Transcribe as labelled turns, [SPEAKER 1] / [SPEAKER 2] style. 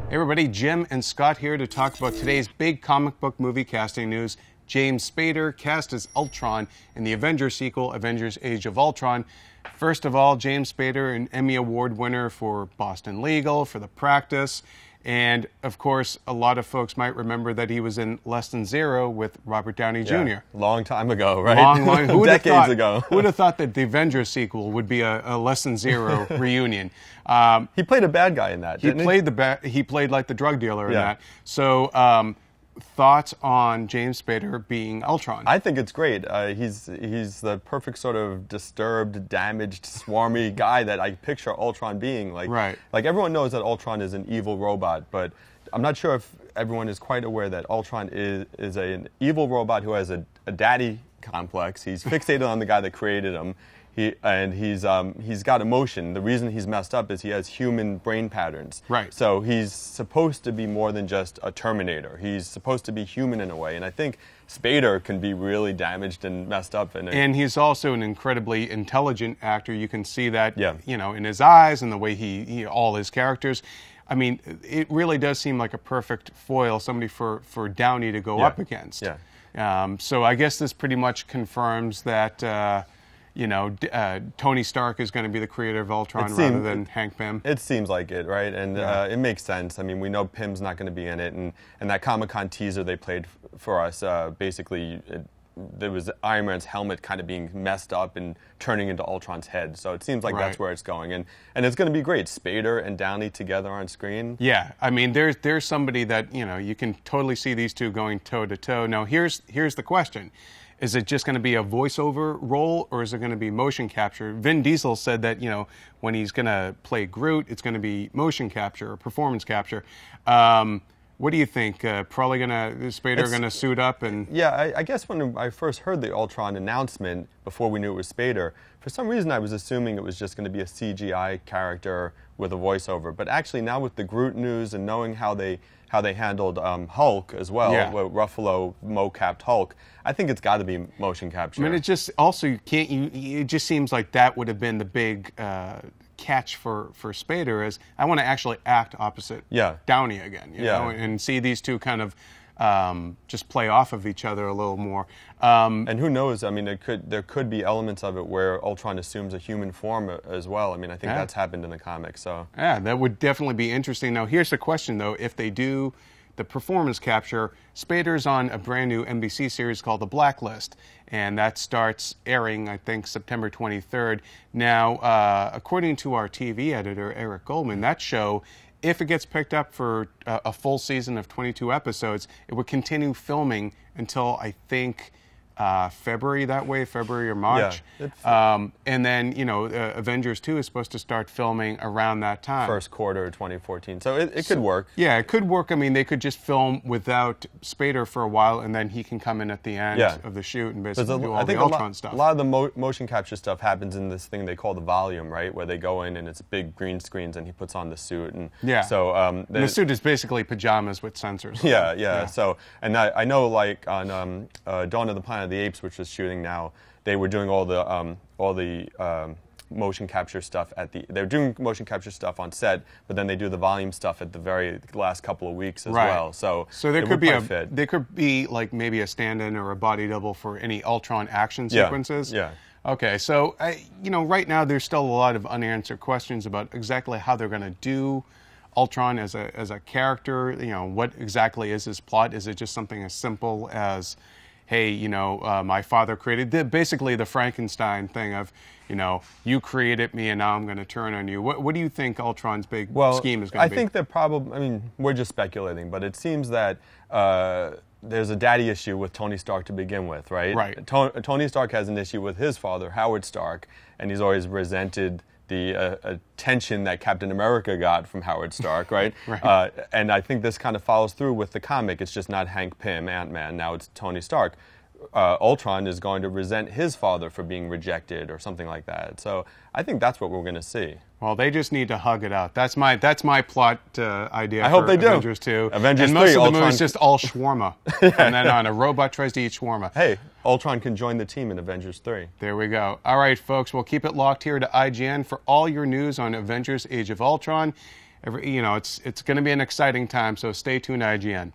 [SPEAKER 1] Hey everybody, Jim and Scott here to talk about today's big comic book movie casting news. James Spader cast as Ultron in the Avengers sequel, Avengers Age of Ultron. First of all, James Spader, an Emmy Award winner for Boston Legal, for The Practice. And, of course, a lot of folks might remember that he was in Less Than Zero with Robert Downey Jr.
[SPEAKER 2] Yeah, long time ago, right?
[SPEAKER 1] Long
[SPEAKER 2] Decades ago.
[SPEAKER 1] Who would have thought that the Avengers sequel would be a Less Than Zero reunion?
[SPEAKER 2] He played a bad guy in that, didn't he?
[SPEAKER 1] He played like the drug dealer in that. So, thoughts on James Spader being Ultron?
[SPEAKER 2] I think it's great. He's the perfect sort of disturbed, damaged, swarmy guy that I picture Ultron being. Like everyone knows that Ultron is an evil robot, but I'm not sure if everyone is quite aware that Ultron is an evil robot who has a daddy complex. He's fixated on the guy that created him. He's got emotion. The reason he's messed up is he has human brain patterns.
[SPEAKER 1] Right.
[SPEAKER 2] So he's supposed to be more than just a Terminator. He's supposed to be human in a way. And I think Spader can be really damaged and messed up. And
[SPEAKER 1] he's also an incredibly intelligent actor. You can see that, in his eyes and the way he all his characters. I mean, it really does seem like a perfect foil, somebody for Downey to go up against.
[SPEAKER 2] Yeah.
[SPEAKER 1] So I guess this pretty much confirms that. Tony Stark is going to be the creator of Ultron rather than Hank Pym.
[SPEAKER 2] It seems like it, right? And it makes sense. I mean, we know Pym's not going to be in it, and that Comic-Con teaser they played for us, basically, there was Iron Man's helmet kind of being messed up and turning into Ultron's head. So it seems like that's where it's going, and it's going to be great. Spader and Downey together on screen.
[SPEAKER 1] Yeah, I mean, there's somebody that you can totally see these two going toe to toe. Now, here's the question. Is it just going to be a voiceover role, or is it going to be motion capture? Vin Diesel said that, when he's going to play Groot, it's going to be motion capture or performance capture. What do you think? Probably Spader going to suit up and...
[SPEAKER 2] Yeah, I guess when I first heard the Ultron announcement, before we knew it was Spader, for some reason I was assuming it was just going to be a CGI character with a voiceover. But actually now with the Groot news and knowing how they handled Hulk as well, Ruffalo mo-capped Hulk, I think it's got to be motion capture.
[SPEAKER 1] I mean, it just also it just seems like that would have been the big catch for Spader, is I want to actually act opposite Downey again, you know, and see these two kind of just play off of each other a little more.
[SPEAKER 2] And who knows? I mean, there could be elements of it where Ultron assumes a human form as well. I mean, I think that's happened in the comics. So
[SPEAKER 1] yeah, that would definitely be interesting. Now, here's the question though: if they do the performance capture, Spader's on a brand new NBC series called The Blacklist, and that starts airing, I think, September 23rd. Now, according to our TV editor, Eric Goldman, that show, if it gets picked up for a full season of 22 episodes, it would continue filming until, I think, February or March.
[SPEAKER 2] Yeah,
[SPEAKER 1] and then, Avengers 2 is supposed to start filming around that time.
[SPEAKER 2] First quarter of 2014. So it could work.
[SPEAKER 1] Yeah, it could work. I mean, they could just film without Spader for a while, and then he can come in at the end of the shoot and basically do all the Ultron stuff.
[SPEAKER 2] A lot of the motion capture stuff happens in this thing they call the volume, right? Where they go in and it's big green screens and he puts on the suit. And so
[SPEAKER 1] and the suit is basically pajamas with sensors.
[SPEAKER 2] Yeah. So, and I know, like on Dawn of the Planet of the Apes, which is shooting now, they were doing all the motion capture stuff they're doing motion capture stuff on set, but then they do the volume stuff at the very last couple of weeks as well. So
[SPEAKER 1] there could be like maybe a stand-in or a body double for any Ultron action sequences.
[SPEAKER 2] Yeah.
[SPEAKER 1] Okay, so right now there's still a lot of unanswered questions about exactly how they're going to do Ultron as a character. What exactly is his plot? Is it just something as simple as, hey, my father created basically the Frankenstein thing of, you created me and now I'm going to turn on you. What do you think Ultron's big scheme is going to be?
[SPEAKER 2] I think that we're just speculating, but it seems that there's a daddy issue with Tony Stark to begin with, right?
[SPEAKER 1] Right.
[SPEAKER 2] Tony Stark has an issue with his father, Howard Stark, and he's always resented the attention that Captain America got from Howard Stark, right? And I think this kind of follows through with the comic. It's just not Hank Pym, Ant-Man, now it's Tony Stark. Ultron is going to resent his father for being rejected or something like that. So I think that's what we're going to see.
[SPEAKER 1] Well, they just need to hug it out. That's my plot idea.
[SPEAKER 2] I hope they do.
[SPEAKER 1] Avengers 2.
[SPEAKER 2] Avengers 3.
[SPEAKER 1] And most of the movie is just all shawarma. And then a robot tries to eat shawarma.
[SPEAKER 2] Hey, Ultron can join the team in Avengers 3.
[SPEAKER 1] There we go. All right, folks, we'll keep it locked here to IGN for all your news on Avengers Age of Ultron. You know, it's going to be an exciting time. So stay tuned, IGN.